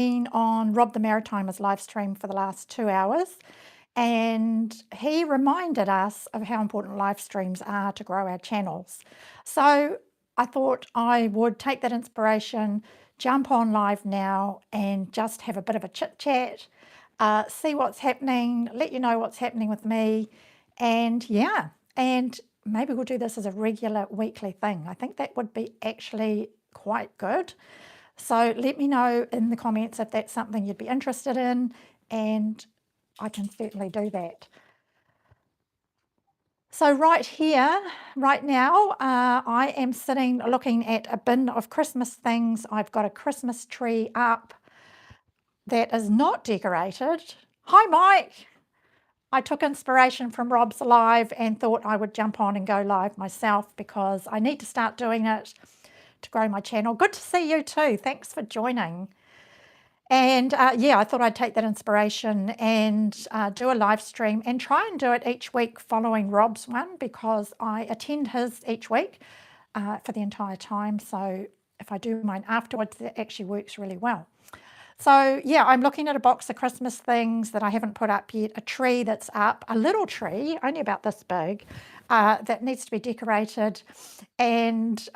on Rob the Maritimer's live stream for the last 2 hours, and he reminded us of how important live streams are to grow our channels. So I thought I would take that inspiration, jump on live now and just have a bit of a chit chat, see what's happening, let you know what's happening with me, and yeah, and maybe we'll do this as a regular weekly thing. I think that would be actually quite good. So let me know in the comments if that's something you'd be interested in, and I can certainly do that. So right here, right now, I am sitting looking at a bin of Christmas things. I've got a Christmas tree up that is not decorated. Hi, Mike. I took inspiration from Rob's live and thought I would jump on and go live myself because I need to start doing it to grow my channel. Good to see you too. Thanks for joining. And yeah, I thought I'd take that inspiration and do a live stream and try and do it each week following Rob's one, because I attend his each week for the entire time. So if I do mine afterwards, that actually works really well. So yeah, I'm looking at a box of Christmas things that I haven't put up yet, a tree that's up, a little tree, only about this big, that needs to be decorated. And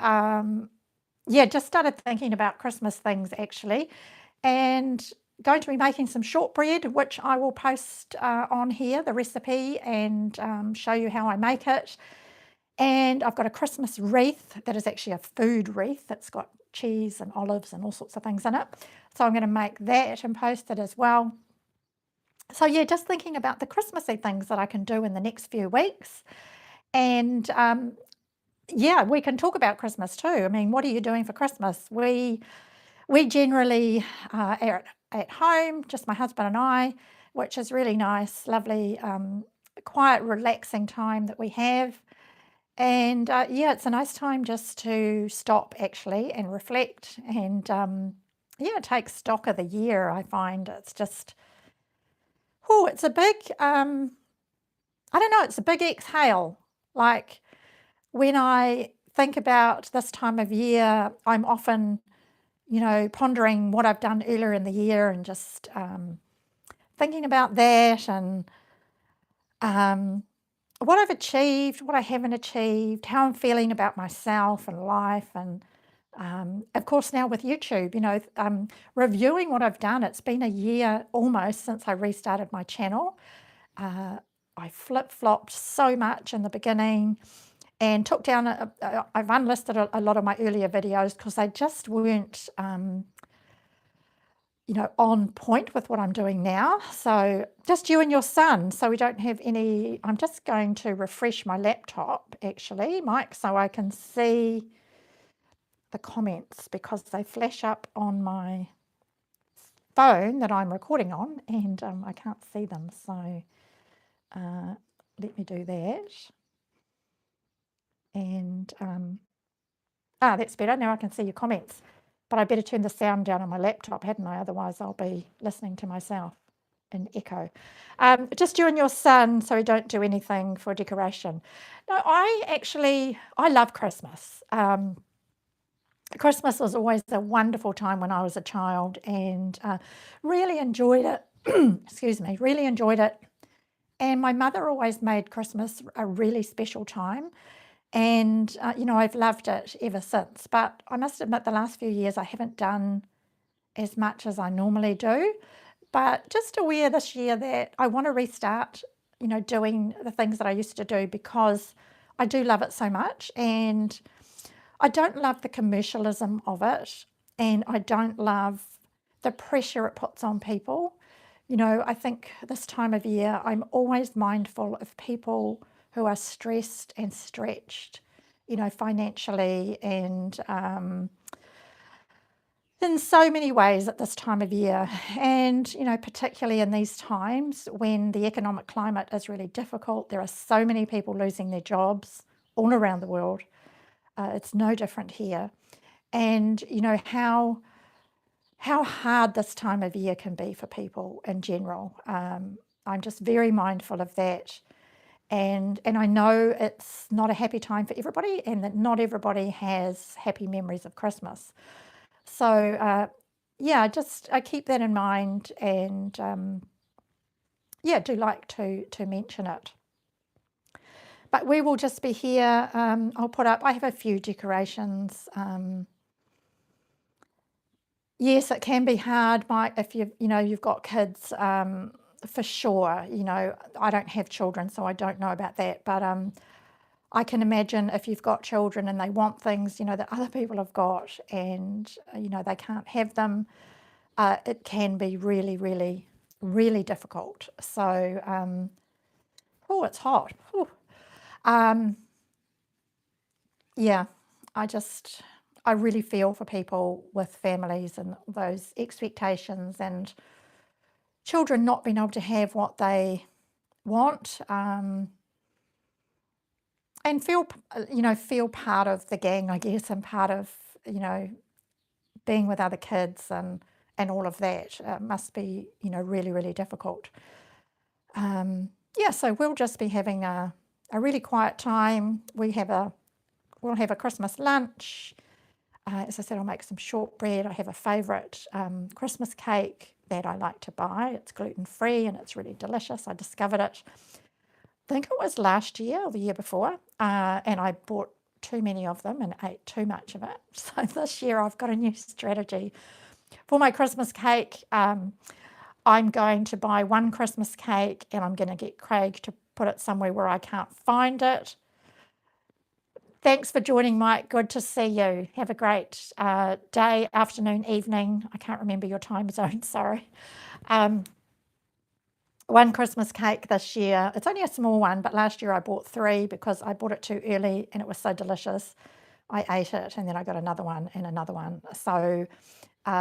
yeah, just started thinking about Christmas things actually, and going to be making some shortbread, which I will post on here, the recipe, and show you how I make it. And I've got a Christmas wreath that is actually a food wreath. It's got cheese and olives and all sorts of things in it. So I'm going to make that and post it as well. So yeah, just thinking about the Christmassy things that I can do in the next few weeks. And yeah, we can talk about Christmas too. I mean, what are you doing for Christmas? We generally are at home, just my husband and I, which is really nice, lovely, quiet, relaxing time that we have. And yeah, it's a nice time just to stop actually and reflect and yeah, take stock of the year. I find it's just, oh, it's a big, I don't know, it's a big exhale. Like when I think about this time of year, I'm often, you know, pondering what I've done earlier in the year and just thinking about that and what I've achieved, what I haven't achieved, how I'm feeling about myself and life. And of course now with YouTube, you know, reviewing what I've done. It's been a year almost since I restarted my channel. I flip-flopped so much in the beginning and took down, I've unlisted a lot of my earlier videos because they just weren't, you know, on point with what I'm doing now. So just you and your son, so we don't have any, I'm just going to refresh my laptop actually, Mike, so I can see the comments because they flash up on my phone that I'm recording on and I can't see them. So let me do that. And that's better. Now I can see your comments. But I better turn the sound down on my laptop, hadn't I? Otherwise I'll be listening to myself in echo. Just you and your son, so we don't do anything for decoration. No, I love Christmas. Christmas was always a wonderful time when I was a child and really enjoyed it. Excuse me, really enjoyed it. And my mother always made Christmas a really special time. And, you know, I've loved it ever since. But I must admit the last few years I haven't done as much as I normally do. But just aware this year that I want to restart, you know, doing the things that I used to do because I do love it so much. And I don't love the commercialism of it. And I don't love the pressure it puts on people. You know, I think this time of year I'm always mindful of people who are stressed and stretched, you know, financially and in so many ways at this time of year. And, you know, particularly in these times when the economic climate is really difficult, there are so many people losing their jobs all around the world. It's no different here. And, you know, how hard this time of year can be for people in general. I'm just very mindful of that. And I know it's not a happy time for everybody and that not everybody has happy memories of Christmas. So yeah, just I keep that in mind, and yeah, do like to mention it. But we will just be here. I'll put up, I have a few decorations. Yes, it can be hard, Mike, if you've got kids, for sure. I don't have children, so I don't know about that. But I can imagine if you've got children and they want things, that other people have got, and they can't have them, it can be really, really, really difficult. So, oh, it's hot. Whew. Yeah, I really feel for people with families and those expectations, and children not being able to have what they want, and feel part of the gang, I guess, and part of, being with other kids, and all of that. Must be, really, really difficult. Yeah, so we'll just be having a really quiet time. We'll have a Christmas lunch. As I said, I'll make some shortbread. I have a favourite Christmas cake that I like to buy. It's gluten-free and it's really delicious. I discovered it, I think it was last year or the year before, and I bought too many of them and ate too much of it. So this year I've got a new strategy. For my Christmas cake, I'm going to buy one Christmas cake, and I'm going to get Craig to put it somewhere where I can't find it. Thanks for joining, Mike. Good to see you. Have a great day, afternoon, evening. I can't remember your time zone, sorry. One Christmas cake this year. It's only a small one, but last year I bought 3 because I bought it too early and it was so delicious. I ate it, and then I got another one and another one. So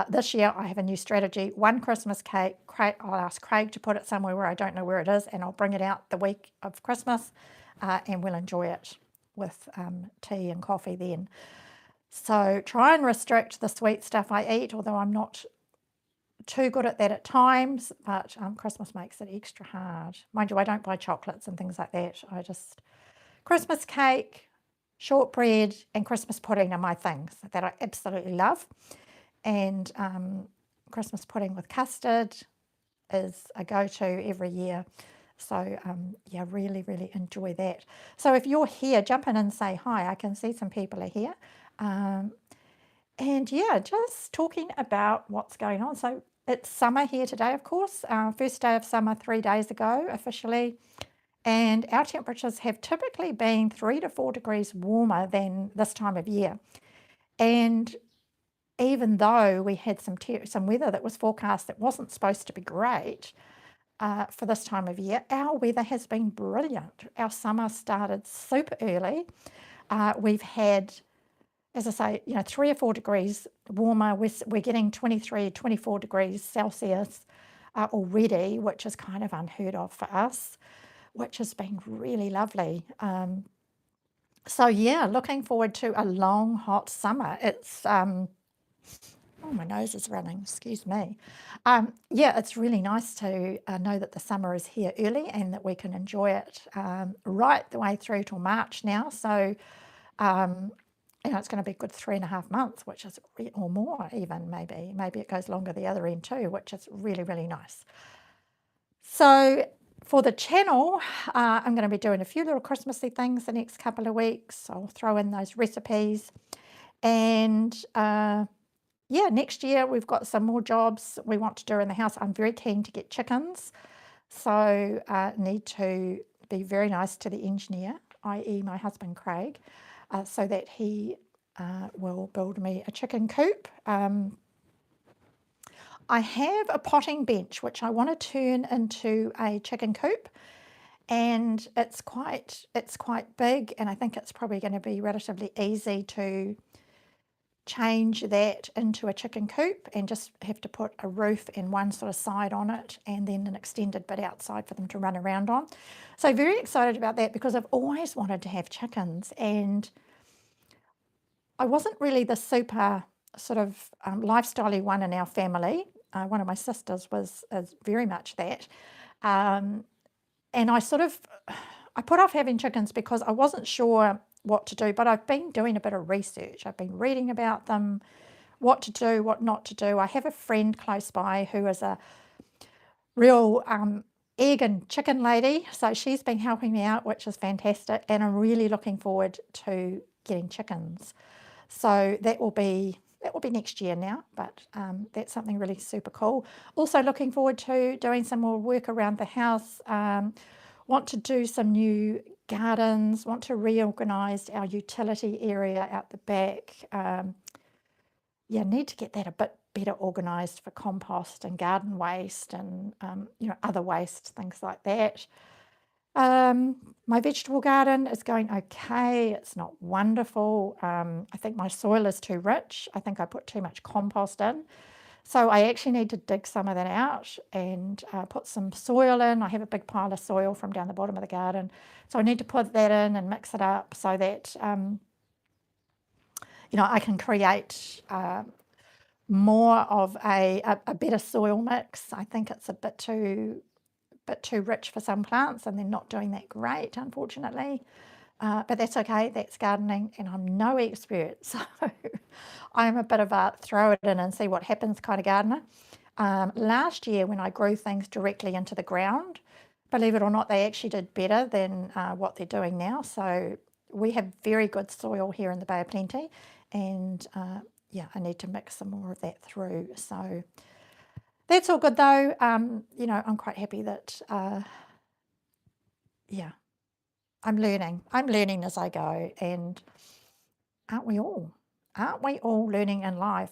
this year I have a new strategy. One Christmas cake. I'll ask Craig to put it somewhere where I don't know where it is, and I'll bring it out the week of Christmas, and we'll enjoy it with tea and coffee then. So try and restrict the sweet stuff I eat, although I'm not too good at that at times, but Christmas makes it extra hard. Mind you, I don't buy chocolates and things like that. Christmas cake, shortbread, and Christmas pudding are my things that I absolutely love. And Christmas pudding with custard is a go-to every year. So, yeah, really, really enjoy that. So if you're here, jump in and say hi. I can see some people are here. And yeah, just talking about what's going on. So it's summer here today, of course. First day of summer 3 days ago, officially. And our temperatures have typically been 3 to 4 degrees warmer than this time of year. And even though we had some weather that was forecast that wasn't supposed to be great, for this time of year, our weather has been brilliant. Our summer started super early. We've had, as I say, 3 or 4 degrees warmer. We're getting 23, 24 degrees Celsius already, which is kind of unheard of for us, which has been really lovely. So yeah, looking forward to a long, hot summer. It's oh, my nose is running, excuse me. Yeah, it's really nice to know that the summer is here early and that we can enjoy it right the way through till March now. So, it's going to be a good 3.5 months, which is, or more even, maybe. Maybe it goes longer the other end too, which is really, really nice. So for the channel, I'm going to be doing a few little Christmassy things the next couple of weeks. I'll throw in those recipes. And yeah, next year we've got some more jobs we want to do in the house. I'm very keen to get chickens, so need to be very nice to the engineer, i.e. my husband Craig, so that he will build me a chicken coop. I have a potting bench which I want to turn into a chicken coop, and it's quite big, and I think it's probably going to be relatively easy to change that into a chicken coop, and just have to put a roof and one sort of side on it, and then an extended bit outside for them to run around on. So very excited about that, because I've always wanted to have chickens, and I wasn't really the super sort of lifestyle-y one in our family. One of my sisters is very much that, and I put off having chickens because I wasn't sure what to do, but I've been doing a bit of research. I've been reading about them, what to do, what not to do. I have a friend close by who is a real egg and chicken lady, so she's been helping me out, which is fantastic, and I'm really looking forward to getting chickens. So that will be next year now, but that's something really super cool. Also looking forward to doing some more work around the house. Want to do some new gardens, want to reorganise our utility area out the back. Yeah, need to get that a bit better organised for compost and garden waste and other waste, things like that. My vegetable garden is going okay. It's not wonderful. I think my soil is too rich. I think I put too much compost in. So I actually need to dig some of that out and put some soil in. I have a big pile of soil from down the bottom of the garden. So I need to put that in and mix it up so that, I can create more of a better soil mix. I think it's a bit too rich for some plants and they're not doing that great, unfortunately. But that's okay, that's gardening, and I'm no expert, so I'm a bit of a throw it in and see what happens kind of gardener. Last year when I grew things directly into the ground, believe it or not, they actually did better than what they're doing now. So we have very good soil here in the Bay of Plenty, and yeah, I need to mix some more of that through. So that's all good though. I'm quite happy that, yeah, I'm learning as I go, and aren't we all? Aren't we all learning in life?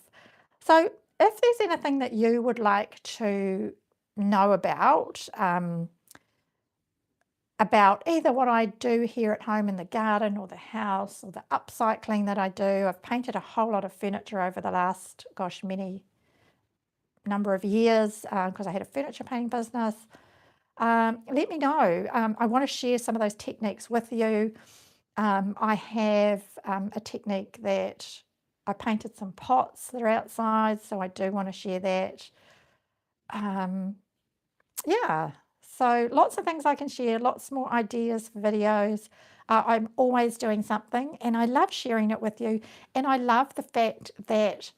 So if there's anything that you would like to know about either what I do here at home in the garden or the house or the upcycling that I do, I've painted a whole lot of furniture over the last, many number of years because I had a furniture painting business. Let me know. I want to share some of those techniques with you. I have a technique that I painted some pots that are outside, so I do want to share that. Yeah, so lots of things I can share, lots more ideas for videos. I'm always doing something, and I love sharing it with you, and I love the fact that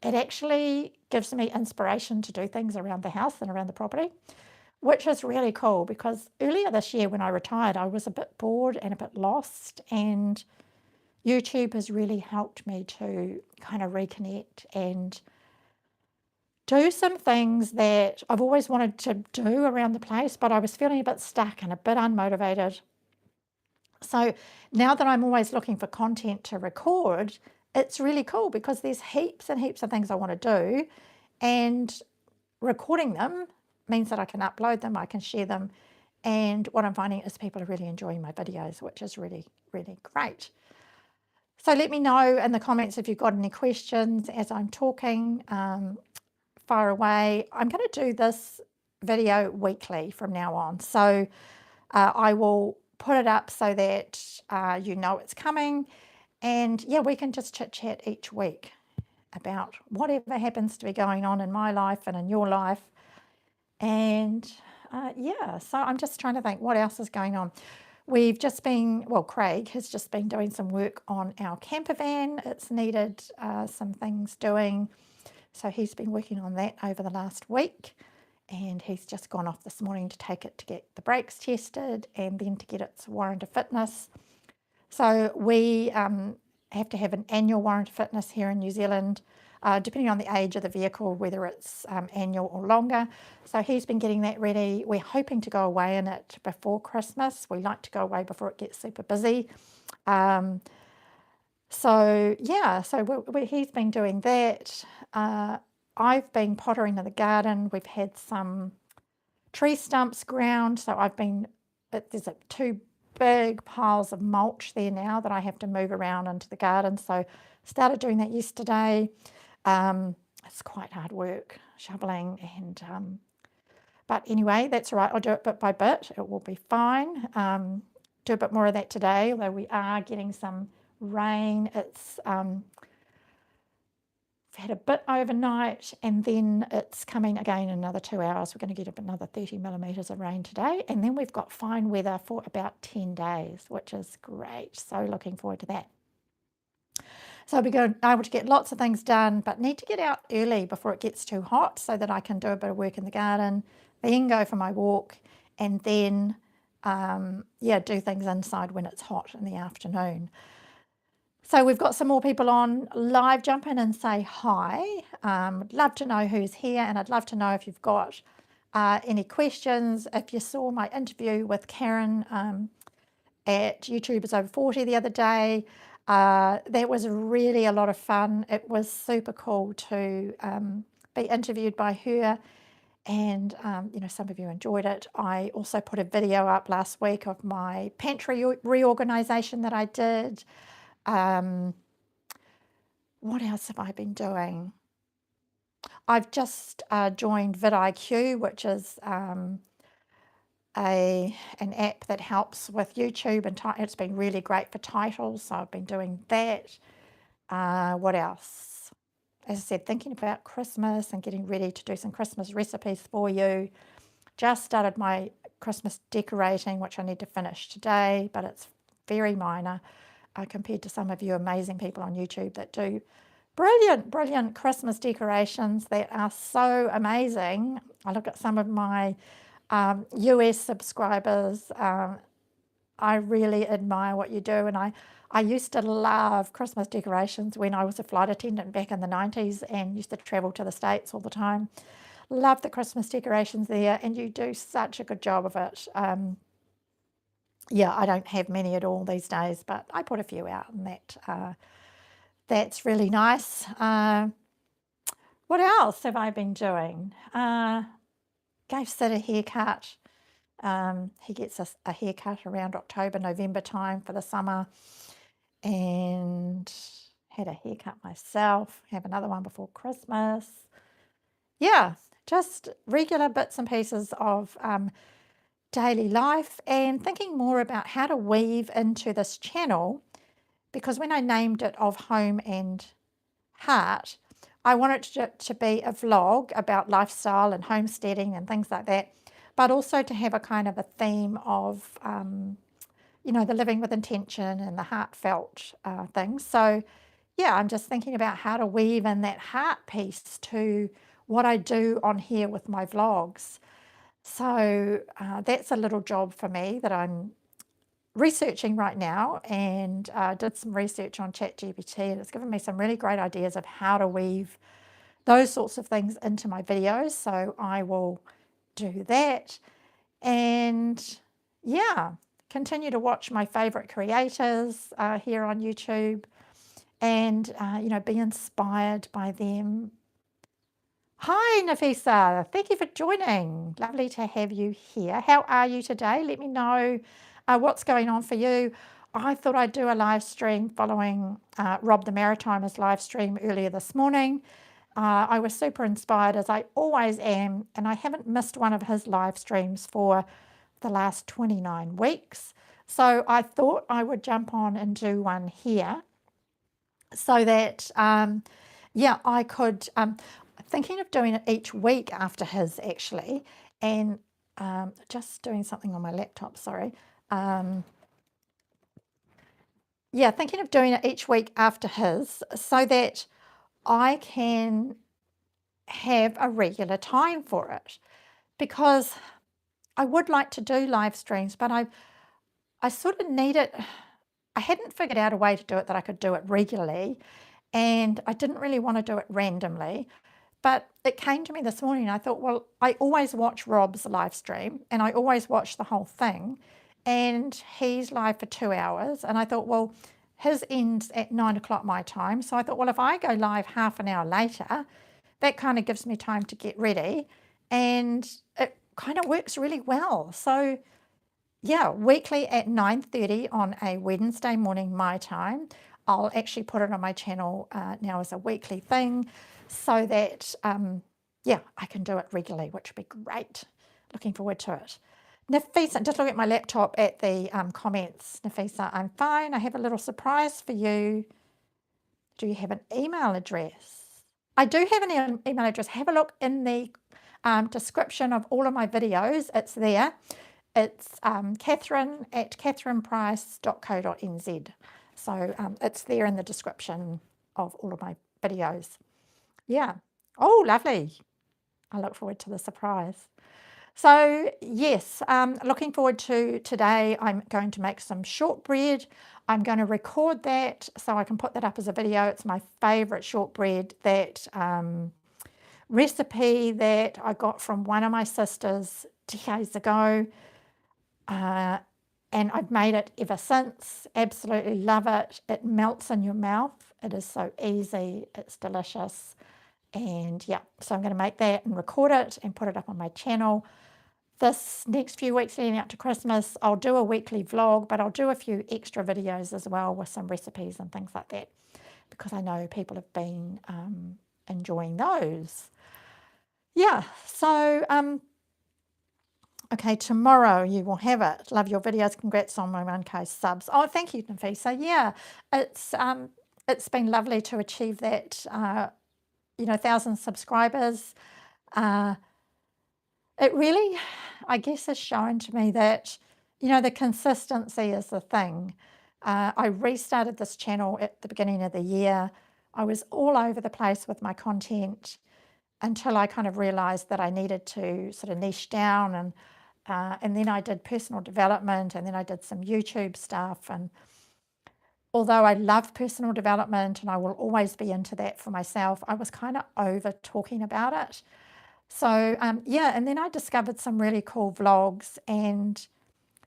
it actually gives me inspiration to do things around the house and around the property, which is really cool because earlier this year when I retired, I was a bit bored and a bit lost, and YouTube has really helped me to kind of reconnect and do some things that I've always wanted to do around the place, but I was feeling a bit stuck and a bit unmotivated. So now that I'm always looking for content to record, it's really cool because there's heaps and heaps of things I want to do, and recording them means that I can upload them, I can share them, and what I'm finding is people are really enjoying my videos, which is really, really great. So let me know in the comments if you've got any questions as I'm talking. Fire away. I'm going to do this video weekly from now on, so I will put it up so that you know it's coming, and yeah, we can just chit chat each week about whatever happens to be going on in my life and in your life. And yeah, so I'm just trying to think what else is going on. We've just been, Craig has just been doing some work on our campervan. It's needed some things doing, so he's been working on that over the last week, and he's just gone off this morning to take it to get the brakes tested and then to get its warrant of fitness. So we have to have an annual warrant of fitness here in New Zealand, depending on the age of the vehicle, whether it's annual or longer. So he's been getting that ready. We're hoping to go away in it before Christmas. We like to go away before it gets super busy. So yeah, so he's been doing that. I've been pottering in the garden. We've had some tree stumps ground, so there's two big piles of mulch there now that I have to move around into the garden. So started doing that yesterday. It's quite hard work shoveling, and but anyway, that's all right. I'll do it bit by bit. It will be fine. Do a bit more of that today, although we are getting some rain. It's had a bit overnight, and then it's coming again in another 2 hours. We're going to get another 30 millimetres of rain today, and then we've got fine weather for about 10 days, which is great. So looking forward to that. So I'll be able to get lots of things done, but need to get out early before it gets too hot so that I can do a bit of work in the garden, then go for my walk, and then, yeah, do things inside when it's hot in the afternoon. So we've got some more people on live. Jump in and say hi. I'd love to know who's here, and I'd love to know if you've got any questions. If you saw my interview with Kathryn at YouTubers Over 40 the other day, that was really a lot of fun. It was super cool to be interviewed by her, and you know, some of you enjoyed it. I also put a video up last week of my pantry reorganization that I did. What else have I been doing? I've just joined vidIQ, which is an app that helps with YouTube, and it's been really great for titles, so I've been doing that. What else? As I said, thinking about Christmas and getting ready to do some Christmas recipes for you. Just started my Christmas decorating, which I need to finish today, but it's very minor compared to some of you amazing people on YouTube that do brilliant Christmas decorations that are so amazing. I look at some of my US subscribers. I really admire what you do, and I used to love Christmas decorations when I was a flight attendant back in the 90s and used to travel to the States all the time. Love the Christmas decorations there, and you do such a good job of it. Yeah, I don't have many at all these days, but I put a few out, and that's really nice. What else have I been doing? Gave Sid a haircut. He gets a haircut around October, November time for the summer, and had a haircut myself. Have another one before Christmas. Yeah, just regular bits and pieces of daily life, and thinking more about how to weave into this channel, because when I named it Of Home and Heart, I wanted it to be a vlog about lifestyle and homesteading and things like that, but also to have a kind of a theme of, you know, the living with intention and the heartfelt things. So yeah, I'm just thinking about how to weave in that heart piece to what I do on here with my vlogs. So that's a little job for me that I'm researching right now, and did some research on ChatGPT, and it's given me some really great ideas of how to weave those sorts of things into my videos. So I will do that, and yeah, continue to watch my favorite creators here on YouTube, and you know, be inspired by them. Hi, Nafisa. Thank you for joining. Lovely to have you here. How are you today? Let me know what's going on for you. I thought I'd do a live stream following Rob the Maritimer's live stream earlier this morning. I was super inspired, as I always am, and I haven't missed one of his live streams for the last 29 weeks. So I thought I would jump on and do one here so that, yeah, I could... thinking of doing it each week after his, actually, and just doing something on my laptop, sorry. Yeah, thinking of doing it each week after his so that I can have a regular time for it, because I would like to do live streams, but I sort of need it. I hadn't figured out a way to do it that I could do it regularly, and I didn't really want to do it randomly. But it came to me this morning, and I thought, well, I always watch Rob's live stream, and I always watch the whole thing, and he's live for 2 hours. And I thought, well, his ends at 9 o'clock my time. So I thought, well, if I go live half an hour later, that kind of gives me time to get ready, and it kind of works really well. So yeah, weekly at 9:30 on a Wednesday morning my time. I'll actually put it on my channel now as a weekly thing, so that, yeah, I can do it regularly, which would be great. Looking forward to it. Nafisa, just look at my laptop at the comments. Nafisa, I'm fine. I have a little surprise for you. Do you have an email address? I do have an email address. Have a look in the description of all of my videos. It's there. It's Kathryn@kathrynprice.co.nz. So it's there in the description of all of my videos. Yeah. Oh, lovely. I look forward to the surprise. So yes, looking forward to today. I'm going to make some shortbread. I'm going to record that so I can put that up as a video. It's my favourite shortbread, that recipe that I got from one of my sisters decades ago. And I've made it ever since. Absolutely love it. It melts in your mouth. It is so easy. It's delicious. And yeah, so I'm going to make that and record it and put it up on my channel. This next few weeks leading up to Christmas, I'll do a weekly vlog, but I'll do a few extra videos as well with some recipes and things like that, because I know people have been enjoying those. Yeah, so okay, tomorrow you will have it. Love your videos. Congrats on my 1K subs. Oh, thank you, Nafisa. Yeah, it's been lovely to achieve that, 1,000 subscribers. It really, I guess, has shown to me that, the consistency is the thing. I restarted this channel at the beginning of the year. I was all over the place with my content until I kind of realized that I needed to sort of niche down, and then I did personal development, and then I did some YouTube stuff. And although I love personal development and I will always be into that for myself, I was kind of over talking about it. So yeah, and then I discovered some really cool vlogs and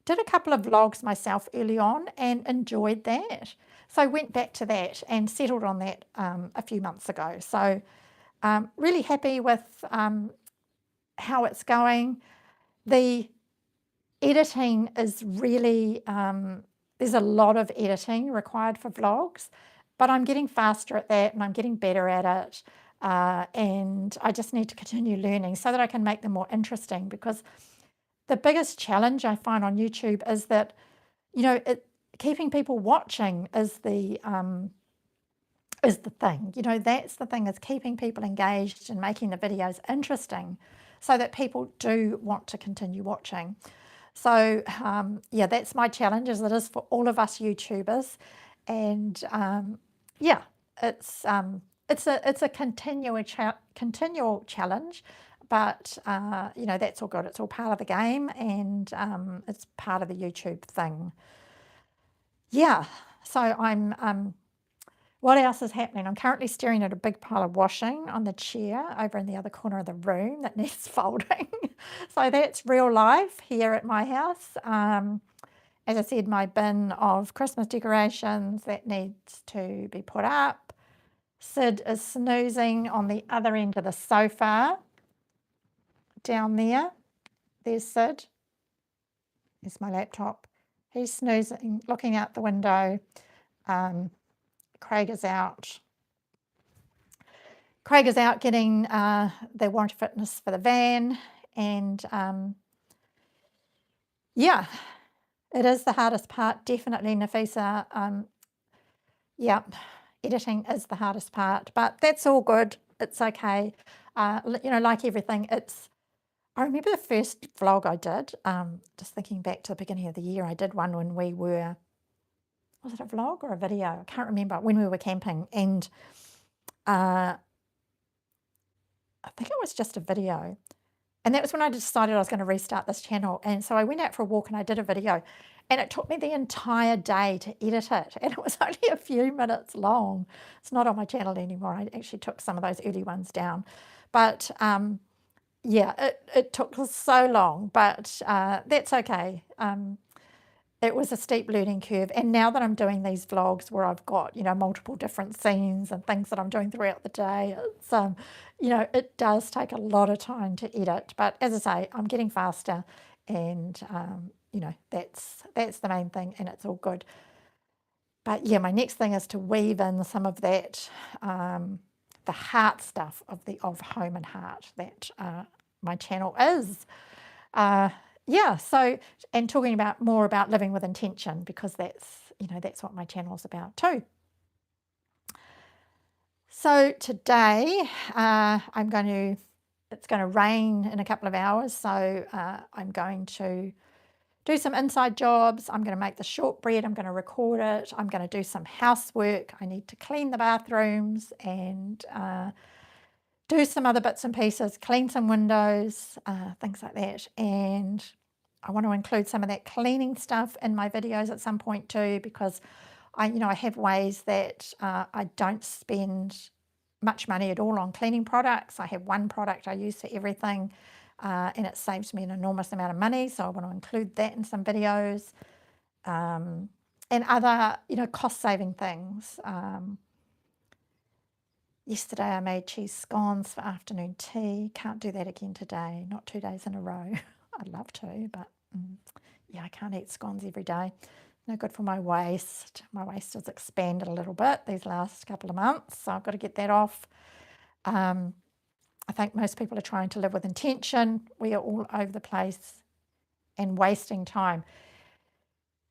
did a couple of vlogs myself early on and enjoyed that. So I went back to that and settled on that a few months ago. So really happy with how it's going. The editing is really, there's a lot of editing required for vlogs, but I'm getting faster at that and I'm getting better at it. And I just need to continue learning so that I can make them more interesting, because the biggest challenge I find on YouTube is that, keeping people watching is the thing. That's the thing, is keeping people engaged and making the videos interesting so that people do want to continue watching. So yeah, that's my challenge, as it is for all of us YouTubers. And yeah, it's a continual challenge, but that's all good. It's all part of the game, and it's part of the YouTube thing. Yeah, so I'm what else is happening? I'm currently staring at a big pile of washing on the chair over in the other corner of the room that needs folding. So that's real life here at my house. As I said, my bin of Christmas decorations, that needs to be put up. Sid is snoozing on the other end of the sofa down there. There's Sid. There's my laptop. He's snoozing, looking out the window. Craig is out. Craig is out getting the warranty fitness for the van. And yeah, it is the hardest part, definitely, Nafisa. Yeah, editing is the hardest part, but that's all good. It's okay. Like everything, I remember the first vlog I did, just thinking back to the beginning of the year, I did one when we were, was it a vlog or a video? I can't remember, when we were camping, and I think it was just a video. And that was when I decided I was going to restart this channel. And so I went out for a walk and I did a video, and it took me the entire day to edit it. And it was only a few minutes long. It's not on my channel anymore. I actually took some of those early ones down. But yeah, it took so long, but that's okay. It was a steep learning curve. And now that I'm doing these vlogs where I've got, multiple different scenes and things that I'm doing throughout the day, it's, it does take a lot of time to edit. But as I say, I'm getting faster, and, that's the main thing, and it's all good. But yeah, my next thing is to weave in some of that, the heart stuff of home and heart that my channel is. Yeah, so, and talking more about living with intention, because that's what my channel is about too. So today it's going to rain in a couple of hours, so I'm going to do some inside jobs. I'm going to make the shortbread. I'm going to record it. I'm going to do some housework. I need to clean the bathrooms and do some other bits and pieces, clean some windows, things like that. And I want to include some of that cleaning stuff in my videos at some point too, because I have ways that I don't spend much money at all on cleaning products. I have one product I use for everything, and it saves me an enormous amount of money. So I want to include that in some videos, and other, cost-saving things. Yesterday I made cheese scones for afternoon tea. Can't do that again today, not 2 days in a row. I'd love to, but yeah, I can't eat scones every day. No good for my waist. My waist has expanded a little bit these last couple of months, so I've got to get that off. I think most people are trying to live with intention. We are all over the place and wasting time.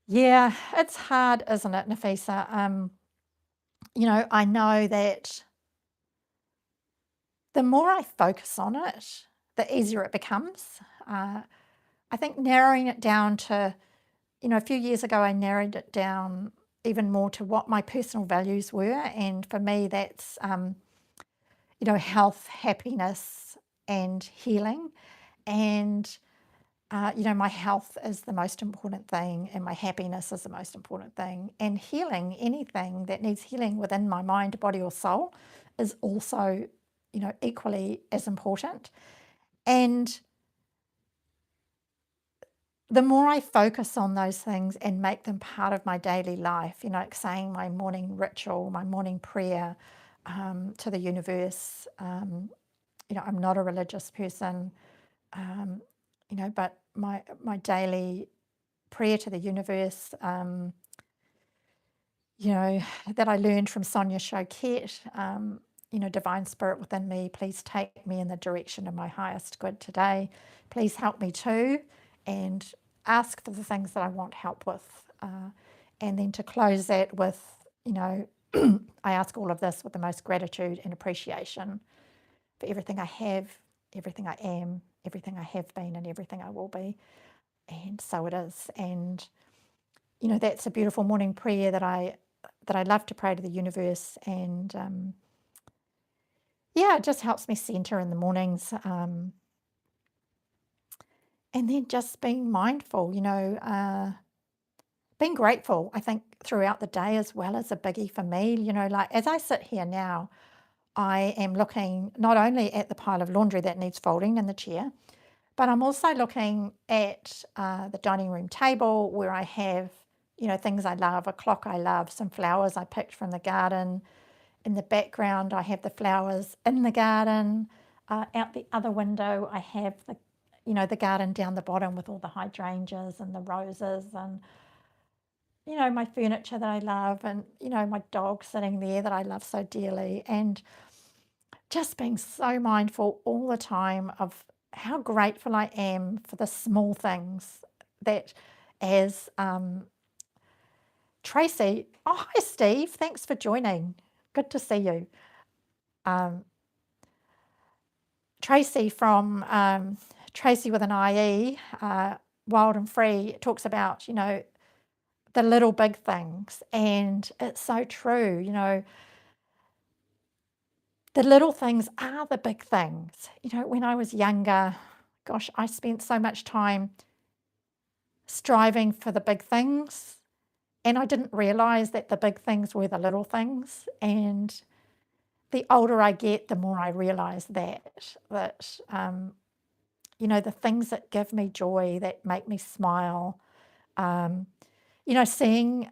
Yeah, it's hard, isn't it, Nafisa? I know that the more I focus on it, the easier it becomes. I think narrowing it down to, a few years ago, I narrowed it down even more to what my personal values were. And for me, that's, health, happiness, and healing. And, my health is the most important thing, and my happiness is the most important thing. And healing, anything that needs healing within my mind, body, or soul is also, equally as important. And the more I focus on those things and make them part of my daily life, like saying my morning ritual, my morning prayer to the universe. I'm not a religious person, but my daily prayer to the universe, that I learned from Sonia Choquette, divine spirit within me, please take me in the direction of my highest good today. Please help me too. And ask for the things that I want help with. And then to close that with, I ask all of this with the most gratitude and appreciation for everything I have, everything I am, everything I have been, and everything I will be. And so it is. And, that's a beautiful morning prayer that I love to pray to the universe. And, it just helps me center in the mornings. And then just being mindful, being grateful, I think, throughout the day as well is a biggie for me. Like as I sit here now, I am looking not only at the pile of laundry that needs folding in the chair, but I'm also looking at the dining room table where I have, things I love, a clock I love, some flowers I picked from the garden. In the background, I have the flowers in the garden. Out the other window, I have the garden down the bottom with all the hydrangeas and the roses and, my furniture that I love and, my dog sitting there that I love so dearly. And just being so mindful all the time of how grateful I am for the small things that as Tracy, oh, hi Steve, thanks for joining. Good to see you. Tracy from Tracy with an IE, Wild and Free, talks about, the little big things. And it's so true, the little things are the big things. When I was younger, gosh, I spent so much time striving for the big things. And I didn't realize that the big things were the little things. And the older I get, the more I realize that the things that give me joy, that make me smile, seeing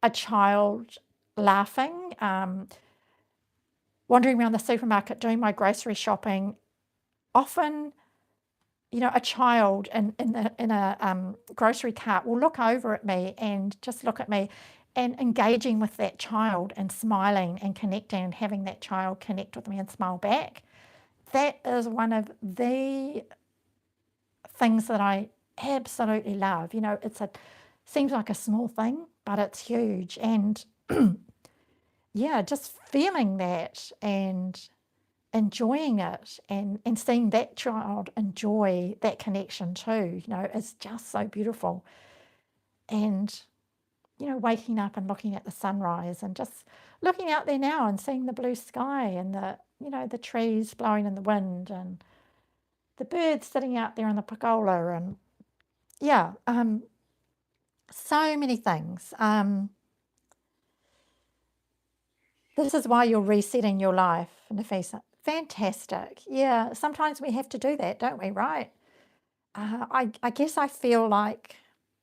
a child laughing, wandering around the supermarket, doing my grocery shopping, often, a child in a grocery cart will look over at me and just look at me and engaging with that child and smiling and connecting and having that child connect with me and smile back. That is one of the things that I absolutely love. Seems like a small thing, but it's huge. And just feeling that and enjoying it and seeing that child enjoy that connection too, is just so beautiful. And, waking up and looking at the sunrise and just looking out there now and seeing the blue sky and the trees blowing in the wind and the birds sitting out there in the pergola and yeah, so many things. This is why you're resetting your life, Nafisa. Fantastic. Yeah, sometimes we have to do that, don't we, right? I guess I feel like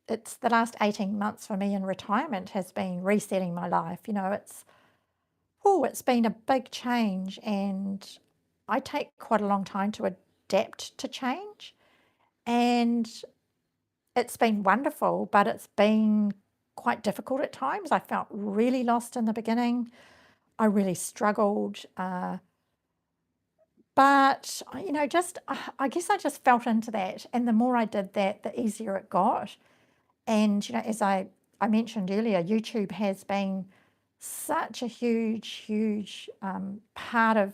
it's the last 18 months for me in retirement has been resetting my life. It's been a big change, and I take quite a long time to adapt to change. And it's been wonderful, but it's been quite difficult at times. I felt really lost in the beginning. I really struggled. But, I guess I just felt into that. And the more I did that, the easier it got. And, as I mentioned earlier, YouTube has been such a huge part of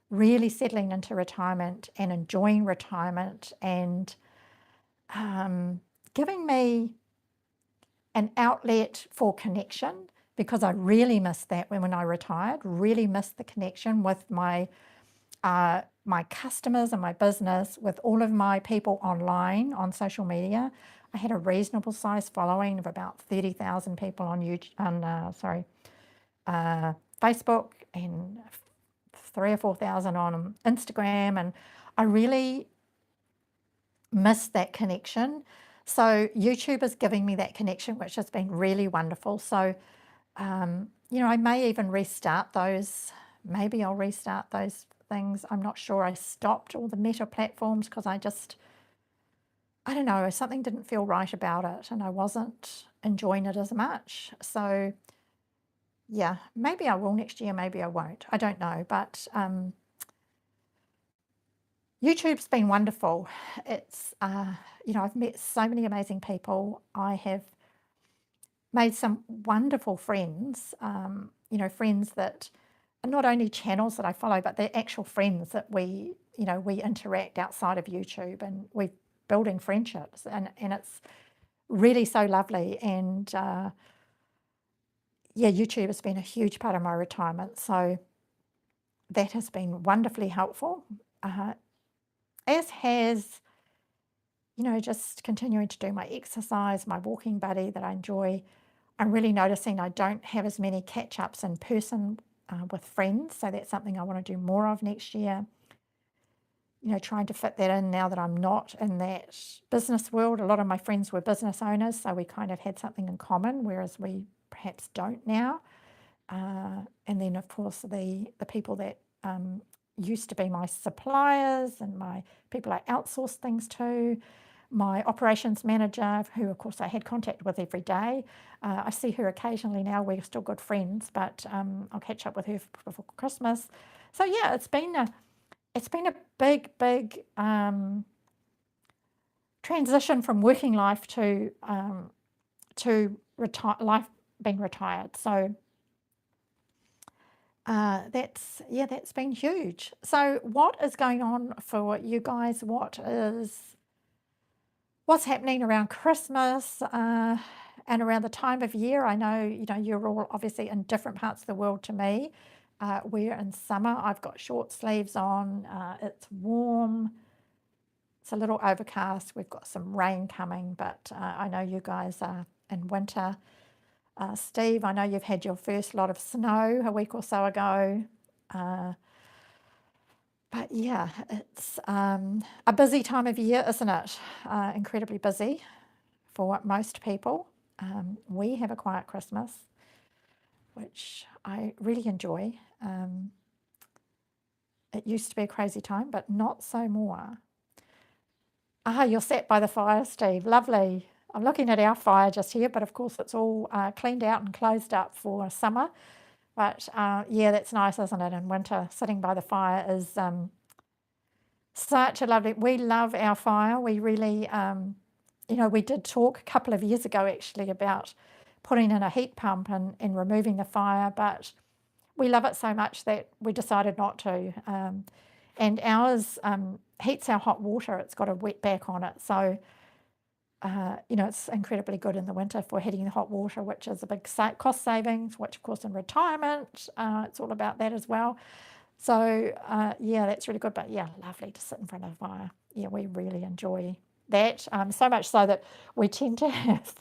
really settling into retirement and enjoying retirement and giving me an outlet for connection, because I really missed that when I retired, really missed the connection with my customers and my business, with all of my people online on social media. I had a reasonable sized following of about 30,000 people on Facebook, and 3,000 or 4,000 on Instagram, and I really missed that connection. So YouTube is giving me that connection, which has been really wonderful. So, I may even restart those. Maybe I'll restart those things. I'm not sure. I stopped all the Meta platforms because I don't know, something didn't feel right about it and I wasn't enjoying it as much. So yeah, maybe I will next year, maybe I won't. I don't know, but YouTube's been wonderful. It's, I've met so many amazing people. I have made some wonderful friends, friends that are not only channels that I follow, but they're actual friends that we interact outside of YouTube, and we're building friendships, and it's really so lovely. And YouTube has been a huge part of my retirement. So that has been wonderfully helpful, as has, just continuing to do my exercise, my walking buddy that I enjoy. I'm really noticing I don't have as many catch-ups in person with friends, so that's something I want to do more of next year. Trying to fit that in now that I'm not in that business world. A lot of my friends were business owners, so we kind of had something in common, whereas we perhaps don't now. And then, of course, the people that used to be my suppliers and my people I outsourced things to, my operations manager, who, of course, I had contact with every day. I see her occasionally now. We're still good friends, but I'll catch up with her before Christmas. So, yeah, it's been a big transition from working life to life being retired. So that's been huge. So what is going on for you guys? What's happening around Christmas and around the time of year? I know you're all obviously in different parts of the world to me. We're in summer. I've got short sleeves on. It's warm. It's a little overcast. We've got some rain coming, but I know you guys are in winter. Steve, I know you've had your first lot of snow a week or so ago. But yeah, it's a busy time of year, isn't it? Incredibly busy for most people. We have a quiet Christmas, which I really enjoy. It used to be a crazy time, but not so more. You're sat by the fire, Steve. Lovely. I'm looking at our fire just here, but of course it's all cleaned out and closed up for summer. But yeah, that's nice, isn't it? In winter, sitting by the fire is such a lovely. We love our fire. We really, we did talk a couple of years ago actually about putting in a heat pump and removing the fire, but we love it so much that we decided not to. And ours heats our hot water. It's got a wet back on it. So, it's incredibly good in the winter for heating the hot water, which is a big cost savings, which, of course, in retirement, it's all about that as well. So, yeah, that's really good. But, yeah, lovely to sit in front of a fire. Yeah, we really enjoy that. So much so that we tend to have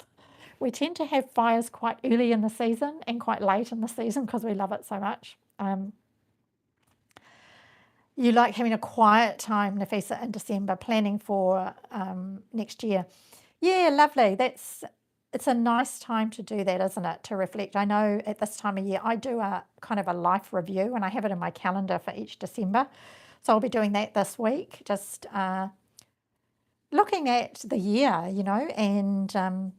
fires quite early in the season and quite late in the season because we love it so much. You like having a quiet time, Nafisa, in December, planning for next year. Yeah, lovely. It's a nice time to do that, isn't it? To reflect. I know at this time of year, I do a kind of a life review, and I have it in my calendar for each December. So I'll be doing that this week, just looking at the year, and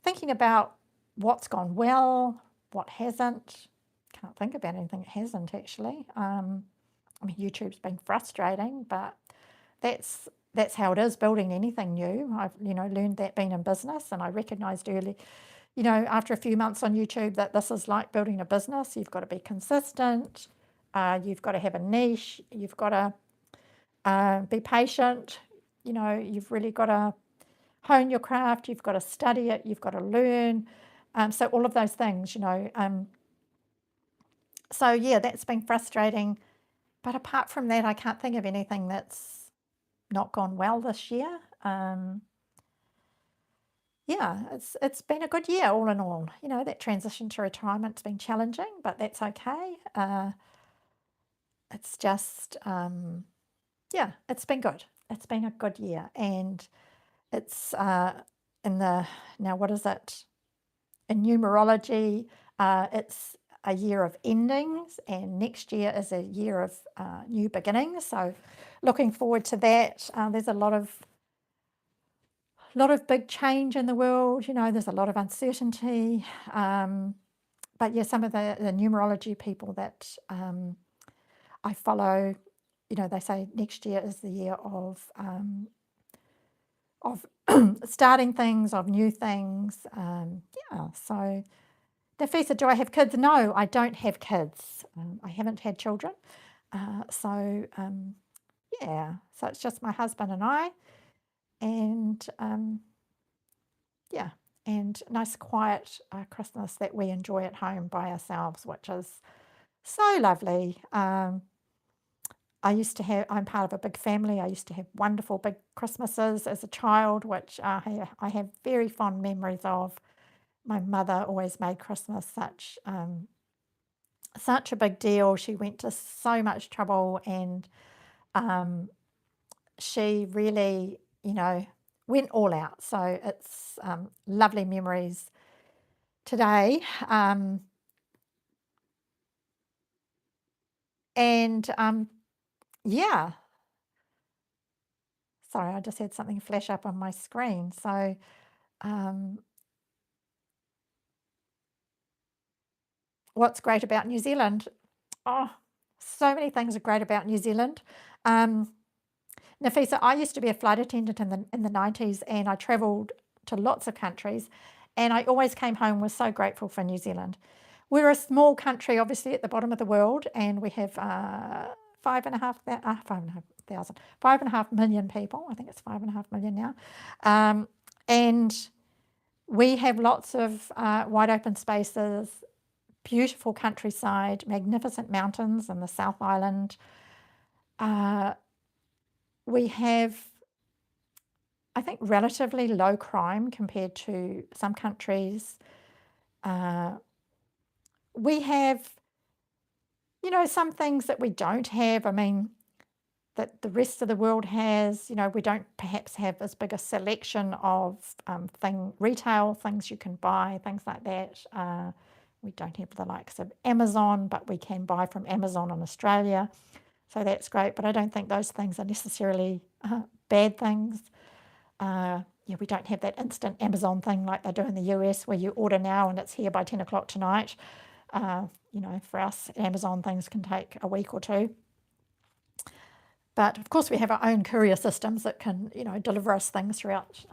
thinking about what's gone well, what hasn't. Can't think about anything that hasn't, actually. I mean, YouTube's been frustrating, but that's how it is building anything new. I've learned that being in business, and I recognised early, after a few months on YouTube, that this is like building a business. You've got to be consistent. You've got to have a niche. You've got to be patient. You've really got to hone your craft. You've got to study it. You've got to learn. So all of those things, So yeah, that's been frustrating. But apart from that, I can't think of anything that's not gone well this year. Yeah, it's been a good year all in all. That transition to retirement's been challenging, but that's okay. It's just, yeah, it's been good. It's been a good year, and it's now what is it? In numerology, it's a year of endings, and next year is a year of new beginnings. So looking forward to that. There's a lot of big change in the world. There's a lot of uncertainty. But yeah, some of the numerology people that I follow, they say next year is the year of starting things, of new things. Yeah, so Nafisa, do I have kids? No, I don't have kids. I haven't had children. So, yeah, so it's just my husband and I. And, yeah, and nice quiet Christmas that we enjoy at home by ourselves, which is so lovely. I'm part of a big family. I used to have wonderful big Christmases as a child, which I have very fond memories of. My mother always made Christmas such a big deal. She went to so much trouble, and she really, went all out. So it's lovely memories today. And yeah, sorry, I just had something flash up on my screen. So what's great about New Zealand? Oh, so many things are great about New Zealand. Nafisa, I used to be a flight attendant in the 90s, and I travelled to lots of countries, and I always came home, was so grateful for New Zealand. We're a small country, obviously, at the bottom of the world, and we have 5.5 million people. I think it's 5.5 million now. And we have lots of wide open spaces, beautiful countryside, magnificent mountains in the South Island. We have, I think, relatively low crime compared to some countries. We have, some things that we don't have. I mean, that the rest of the world has. We don't perhaps have as big a selection of retail things you can buy, things like that. We don't have the likes of Amazon, but we can buy from Amazon in Australia. So that's great, but I don't think those things are necessarily bad things. Yeah, we don't have that instant Amazon thing like they do in the US, where you order now and it's here by 10 o'clock tonight. For us, Amazon things can take a week or two. But of course, we have our own courier systems that can, deliver us things throughout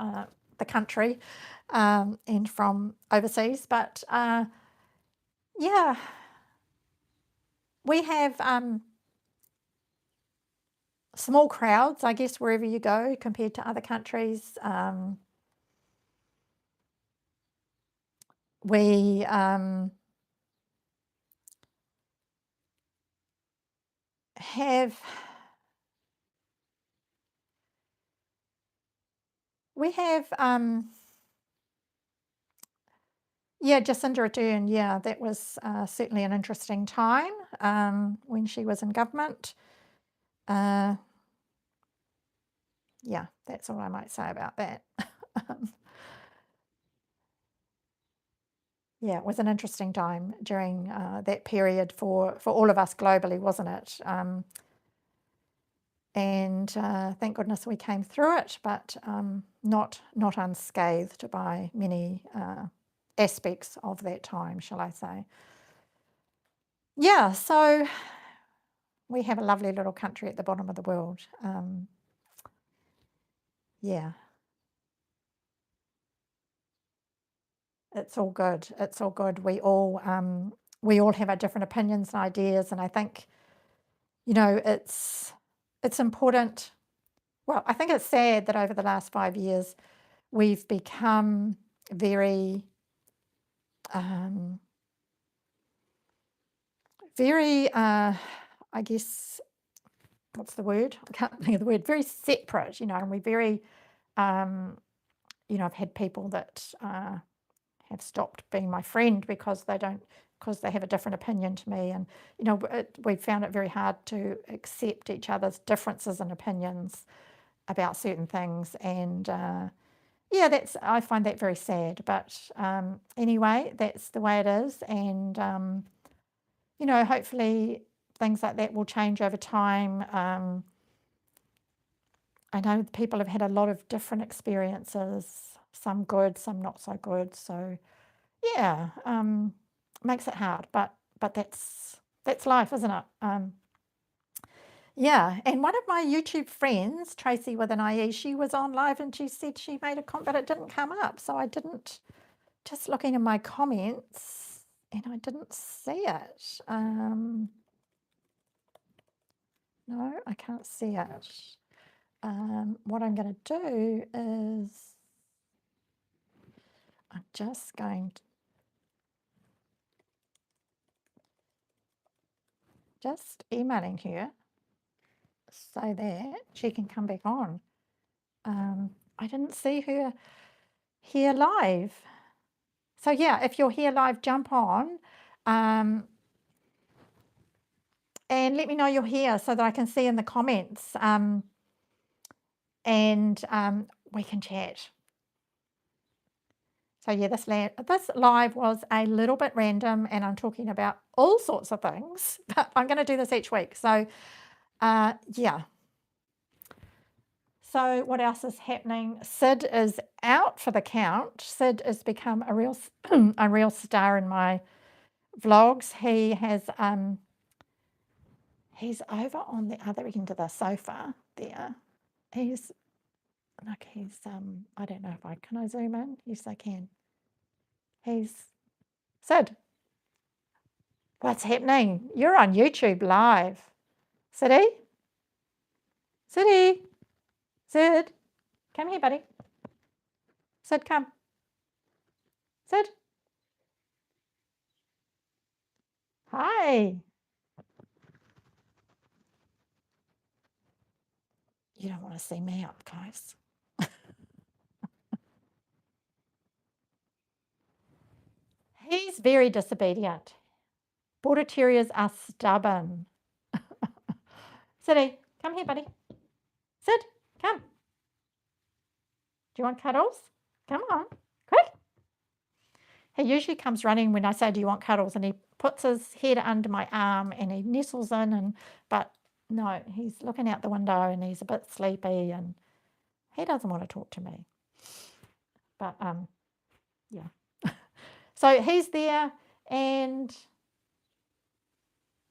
the country and from overseas. But yeah, we have small crowds, I guess, wherever you go compared to other countries. We have yeah, Jacinda Ardern, yeah, that was certainly an interesting time when she was in government. Yeah, that's all I might say about that. Yeah, it was an interesting time during that period for all of us globally, wasn't it? And thank goodness we came through it, but not unscathed by many aspects of that time, shall I say. Yeah, so we have a lovely little country at the bottom of the world. Yeah, it's all good. It's all good. We all have our different opinions and ideas, and I think, you know, it's important. Well, I think it's sad that over the last 5 years we've become very I guess, what's the word? I can't think of the word. Very separate, you know, and we're very, you know, I've had people that have stopped being my friend because they have a different opinion to me, and you know, we found it very hard to accept each other's differences and opinions about certain things, and yeah, I find that very sad. But anyway, that's the way it is, and you know, hopefully things like that will change over time. I know people have had a lot of different experiences, some good, some not so good. So yeah, makes it hard, but that's life, isn't it? Yeah, and one of my YouTube friends, Tracy with an IE, she was on live and she said she made a comment, but it didn't come up, so I didn't. Just looking in my comments, and I didn't see it. No, I can't see it. What I'm going to do is I'm just going to emailing her so that she can come back on. I didn't see her here live. So yeah, if you're here live, jump on and let me know you're here so that I can see in the comments and we can chat. So yeah, this live was a little bit random and I'm talking about all sorts of things, but I'm going to do this each week. So yeah. So what else is happening? Sid is out for the count. Sid has become a real a real star in my vlogs. He has he's over on the other end of the sofa there. He's like I don't know if can I zoom in? Yes, I can. He's Sid. What's happening? You're on YouTube live. Siddy? Siddy? Sid? Come here, buddy. Sid, come. Sid? Hi. You don't want to see me up close. He's very disobedient. Border Terriers are stubborn. Siddy, come here, buddy. Sid, come. Do you want cuddles? Come on, quick. He usually comes running when I say, do you want cuddles? And he puts his head under my arm and he nestles in. But no, he's looking out the window and he's a bit sleepy and he doesn't want to talk to me. But yeah. So he's there and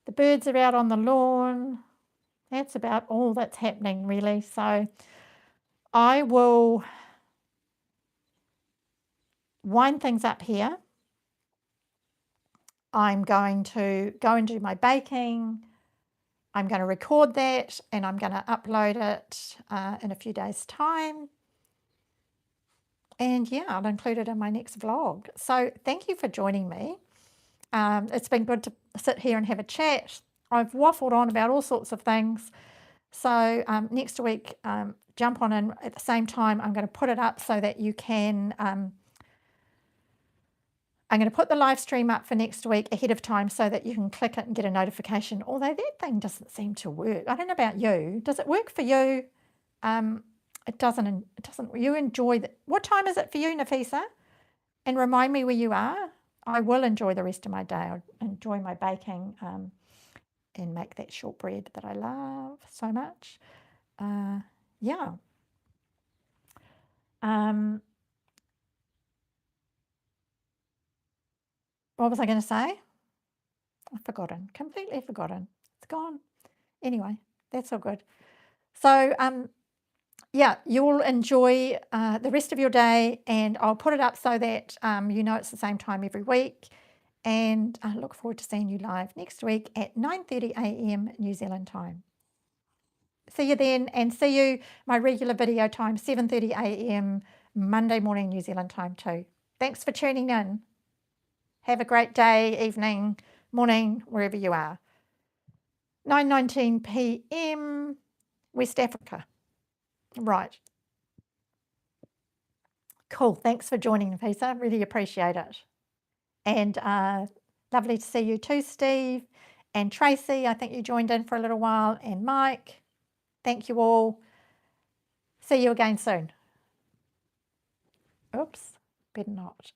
the birds are out on the lawn. That's about all that's happening really. So I will wind things up here I'm going to go and do my baking. I'm going to record that and I'm going to upload it in a few days' time. And yeah, I'll include it in my next vlog. So thank you for joining me. It's been good to sit here and have a chat. I've waffled on about all sorts of things. So next week, jump on in at the same time. I'm going to put it up so that you can, I'm going to put the live stream up for next week ahead of time so that you can click it and get a notification. Although that thing doesn't seem to work. I don't know about you. Does it work for you? It doesn't. You enjoy that. What time is it for you, Nafisa? And remind me where you are. I will enjoy the rest of my day. I'll enjoy my baking and make that shortbread that I love so much. Yeah. What was I going to say? I've forgotten. Completely forgotten. It's gone. Anyway, that's all good. So, yeah, you'll enjoy the rest of your day, and I'll put it up so that you know it's the same time every week. And I look forward to seeing you live next week at 9:30 a.m. New Zealand time. See you then, and see you my regular video time, 7:30 a.m. Monday morning New Zealand time too. Thanks for tuning in. Have a great day, evening, morning, wherever you are. 9:19 p.m. West Africa. Right. Cool. Thanks for joining, Nafisa. Really appreciate it. And lovely to see you too, Steve. And Tracy, I think you joined in for a little while. And Mike, thank you all. See you again soon. Oops, better not.